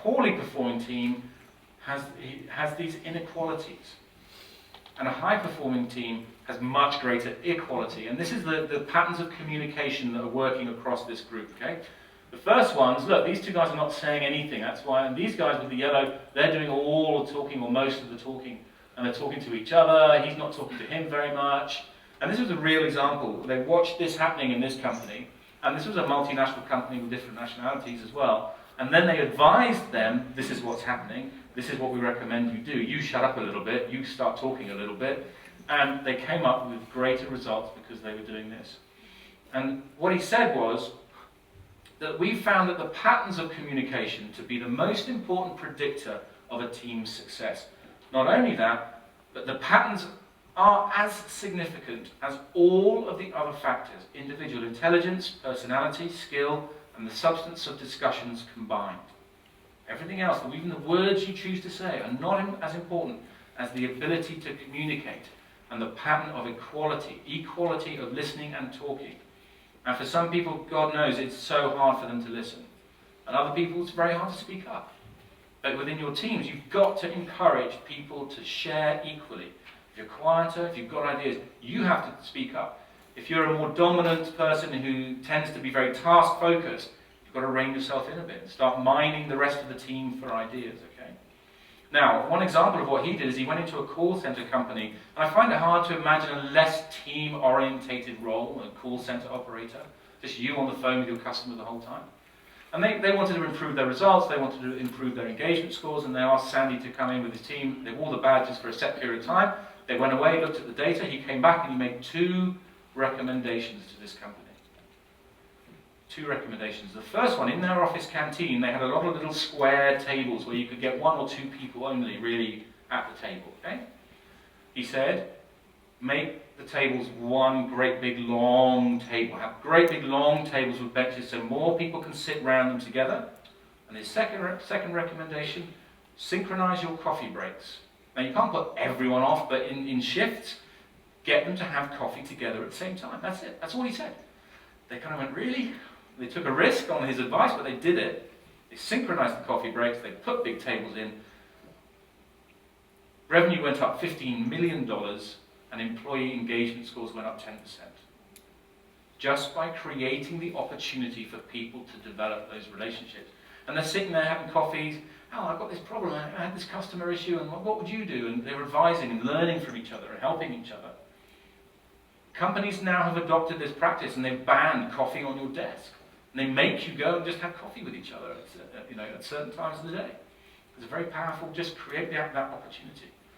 poorly performing team has these inequalities. And a high-performing team has much greater equality. And this is the patterns of communication that are working across this group, okay? The first ones, look, these two guys are not saying anything. That's why, and these guys with the yellow, they're doing all the talking or most of the talking. And they're talking to each other. He's not talking to him very much. And this was a real example. They watched this happening in this company. And this was a multinational company with different nationalities as well. And then they advised them, this is what's happening. This is what we recommend you do. You shut up a little bit. You start talking a little bit. And they came up with greater results because they were doing this. And what he said was that we found that the patterns of communication to be the most important predictor of a team's success. Not only that, but the patterns are as significant as all of the other factors: individual intelligence, personality, skill, and the substance of discussions combined. Everything else, even the words you choose to say, are not as important as the ability to communicate and the pattern of equality of listening and talking. And for some people, God knows, it's so hard for them to listen. And other people, it's very hard to speak up. But within your teams, you've got to encourage people to share equally. If you're quieter, if you've got ideas, you have to speak up. If you're a more dominant person who tends to be very task-focused, you've got to rein yourself in a bit and start mining the rest of the team for ideas, okay? Now, one example of what he did is he went into a call center company, and I find it hard to imagine a less team-orientated role, a call center operator, just you on the phone with your customer the whole time. And they wanted to improve their results, they wanted to improve their engagement scores, and they asked Sandy to come in with his team. They wore the badges for a set period of time. They went away, looked at the data, he came back and he made 2 recommendations to this company. 2 recommendations. The first one, in their office canteen, they had a lot of little square tables where you could get 1 or 2 people only really at the table, okay? He said, make the tables one great big long table. Have great big long tables with benches so more people can sit around them together. And his second recommendation, synchronize your coffee breaks. Now you can't put everyone off, but in shifts, get them to have coffee together at the same time. That's it. That's all he said. They kind of went, really? They took a risk on his advice, but they did it. They synchronized the coffee breaks. They put big tables in. Revenue went up $15 million, and employee engagement scores went up 10%. Just by creating the opportunity for people to develop those relationships. And they're sitting there having coffees. Oh, I've got this problem, I had this customer issue, and what would you do? And they're advising and learning from each other and helping each other. Companies now have adopted this practice, and they've banned coffee on your desk. And they make you go and just have coffee with each other at certain times of the day. It's very powerful. Just create that opportunity.